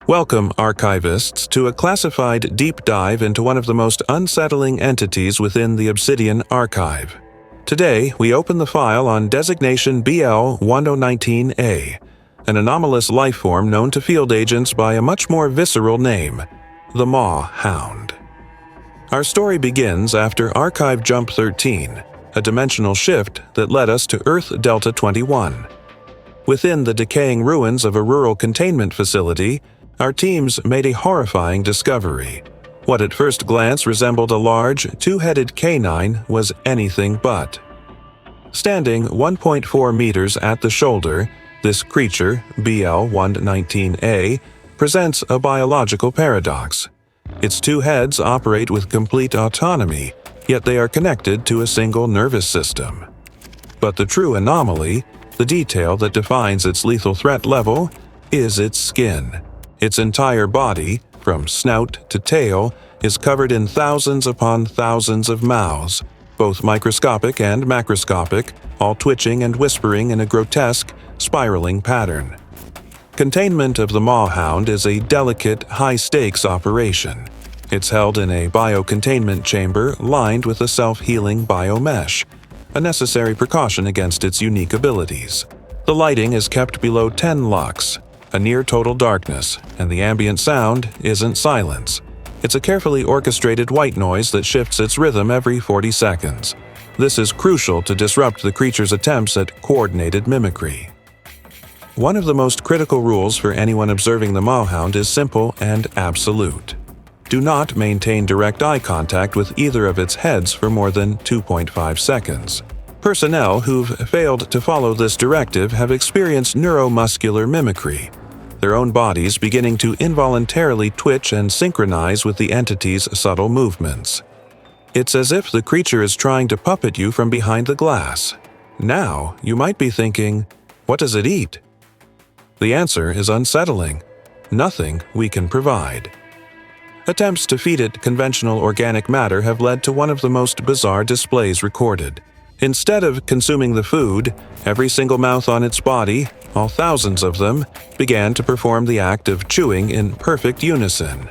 Welcome, archivists, to a classified deep dive into one of the most unsettling entities within the Obsidian Archive. Today, we open the file on designation BL-119-A, an anomalous lifeform known to field agents by a much more visceral name, the Mawhound. Our story begins after Archive Jump 13, a dimensional shift that led us to Earth Delta 21. Within the decaying ruins of a rural containment facility, our teams made a horrifying discovery. What at first glance resembled a large, two-headed canine was anything but. Standing 1.4 meters at the shoulder, this creature, BL-119-A, presents a biological paradox. Its two heads operate with complete autonomy, yet they are connected to a single nervous system. But the true anomaly, the detail that defines its lethal threat level, is its skin. Its entire body, from snout to tail, is covered in thousands upon thousands of mouths, both microscopic and macroscopic, all twitching and whispering in a grotesque, spiraling pattern. Containment of the Mawhound is a delicate, high-stakes operation. It's held in a biocontainment chamber lined with a self-healing biomesh, a necessary precaution against its unique abilities. The lighting is kept below 10 lux, a near-total darkness, and the ambient sound isn't silence. It's a carefully orchestrated white noise that shifts its rhythm every 40 seconds. This is crucial to disrupt the creature's attempts at coordinated mimicry. One of the most critical rules for anyone observing the Mawhound is simple and absolute. Do not maintain direct eye contact with either of its heads for more than 2.5 seconds. Personnel who've failed to follow this directive have experienced neuromuscular mimicry, their own bodies beginning to involuntarily twitch and synchronize with the entity's subtle movements. It's as if the creature is trying to puppet you from behind the glass. Now, you might be thinking, what does it eat? The answer is unsettling. Nothing we can provide. Attempts to feed it conventional organic matter have led to one of the most bizarre displays recorded. Instead of consuming the food, every single mouth on its body, all thousands of them, began to perform the act of chewing in perfect unison.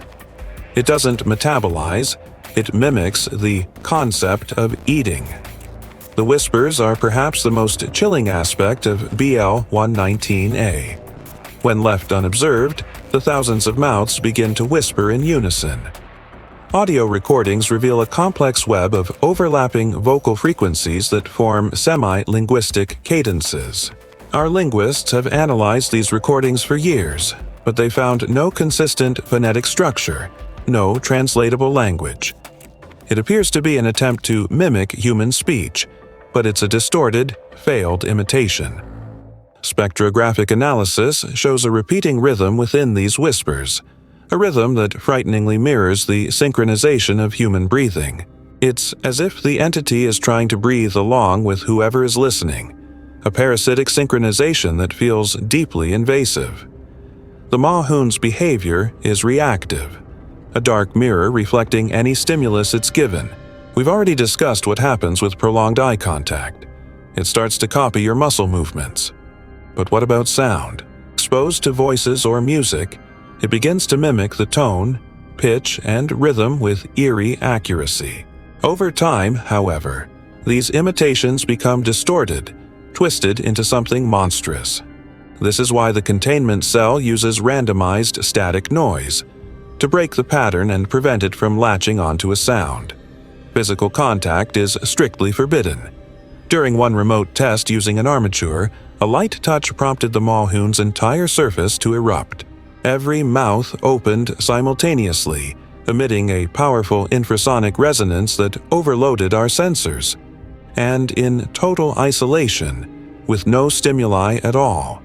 It doesn't metabolize, it mimics the concept of eating. The whispers are perhaps the most chilling aspect of BL-119-A. When left unobserved, the thousands of mouths begin to whisper in unison. Audio recordings reveal a complex web of overlapping vocal frequencies that form semi-linguistic cadences. Our linguists have analyzed these recordings for years, but they found no consistent phonetic structure, no translatable language. It appears to be an attempt to mimic human speech, but it's a distorted, failed imitation. Spectrographic analysis shows a repeating rhythm within these whispers, a rhythm that frighteningly mirrors the synchronization of human breathing. It's as if the entity is trying to breathe along with whoever is listening, a parasitic synchronization that feels deeply invasive. The Mawhound's behavior is reactive, a dark mirror reflecting any stimulus it's given. We've already discussed what happens with prolonged eye contact. It starts to copy your muscle movements. But what about sound? Exposed to voices or music, it begins to mimic the tone, pitch, and rhythm with eerie accuracy. Over time, however, these imitations become distorted, twisted into something monstrous. This is why the containment cell uses randomized static noise, to break the pattern and prevent it from latching onto a sound. Physical contact is strictly forbidden. During one remote test using an armature, a light touch prompted the Mawhound's entire surface to erupt. Every mouth opened simultaneously, emitting a powerful infrasonic resonance that overloaded our sensors. And in total isolation, with no stimuli at all.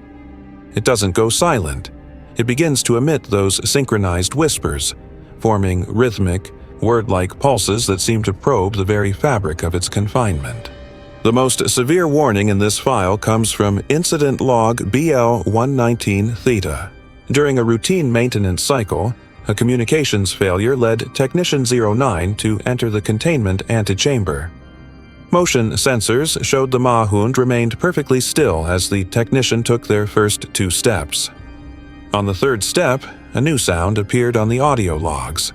It doesn't go silent. It begins to emit those synchronized whispers, forming rhythmic, word-like pulses that seem to probe the very fabric of its confinement. The most severe warning in this file comes from Incident Log BL-119-Theta. During a routine maintenance cycle, a communications failure led Technician 09 to enter the containment antechamber. Motion sensors showed the Mawhound remained perfectly still as the technician took their first 2 steps. On the third step, a new sound appeared on the audio logs.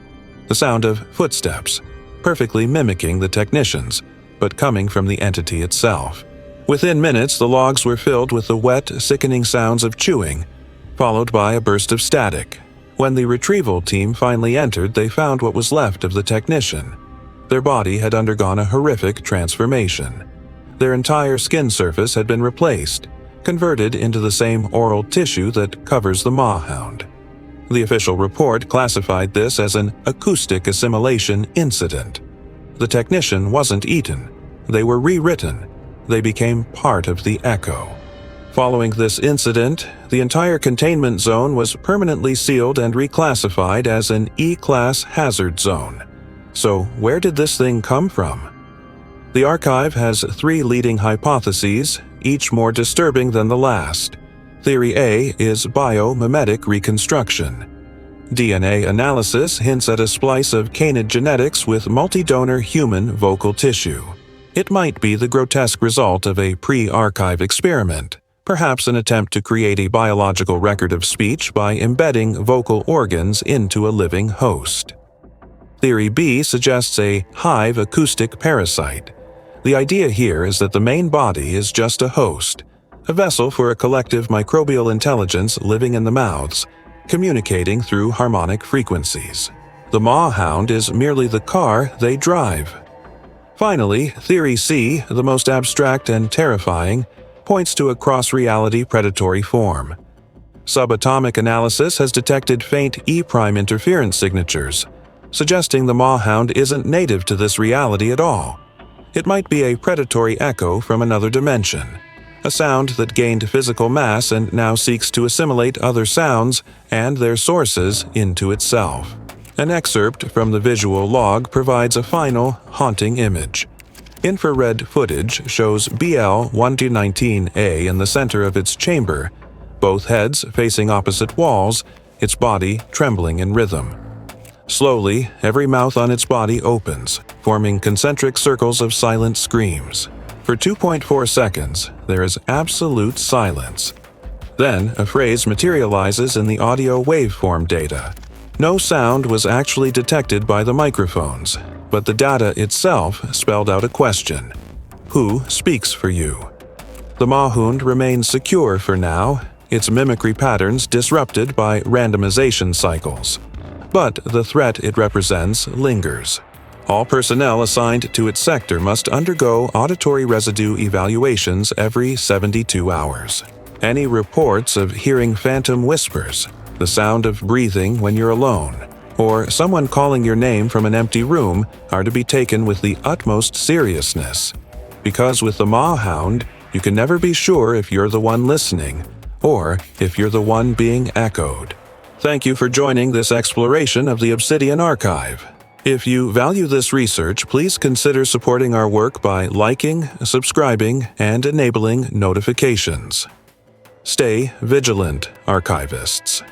The sound of footsteps, perfectly mimicking the technicians, but coming from the entity itself. Within minutes, the logs were filled with the wet, sickening sounds of chewing, followed by a burst of static. When the retrieval team finally entered, they found what was left of the technician. Their body had undergone a horrific transformation. Their entire skin surface had been replaced, converted into the same oral tissue that covers the Mawhound. The official report classified this as an acoustic assimilation incident. The technician wasn't eaten. They were rewritten. They became part of the echo. Following this incident, the entire containment zone was permanently sealed and reclassified as an E-class hazard zone. So where did this thing come from? The archive has 3 leading hypotheses, each more disturbing than the last. Theory A is biomimetic reconstruction. DNA analysis hints at a splice of canid genetics with multi-donor human vocal tissue. It might be the grotesque result of a pre-archive experiment, perhaps an attempt to create a biological record of speech by embedding vocal organs into a living host. Theory B suggests a hive acoustic parasite. The idea here is that the main body is just a host, a vessel for a collective microbial intelligence living in the mouths, communicating through harmonic frequencies. The Mawhound is merely the car they drive. Finally, Theory C, the most abstract and terrifying, points to a cross-reality predatory form. Subatomic analysis has detected faint E-prime interference signatures, suggesting the Mawhound isn't native to this reality at all. It might be a predatory echo from another dimension, a sound that gained physical mass and now seeks to assimilate other sounds and their sources into itself. An excerpt from the visual log provides a final, haunting image. Infrared footage shows BL-119-A in the center of its chamber, both heads facing opposite walls, its body trembling in rhythm. Slowly, every mouth on its body opens, forming concentric circles of silent screams. For 2.4 seconds, there is absolute silence. Then, a phrase materializes in the audio waveform data. No sound was actually detected by the microphones, but the data itself spelled out a question. Who speaks for you? The Mawhound remains secure for now, its mimicry patterns disrupted by randomization cycles. But the threat it represents lingers. All personnel assigned to its sector must undergo auditory residue evaluations every 72 hours. Any reports of hearing phantom whispers, the sound of breathing when you're alone, or someone calling your name from an empty room are to be taken with the utmost seriousness. Because with the Mawhound, you can never be sure if you're the one listening, or if you're the one being echoed. Thank you for joining this exploration of the Obsidian Archive. If you value this research, please consider supporting our work by liking, subscribing, and enabling notifications. Stay vigilant, archivists.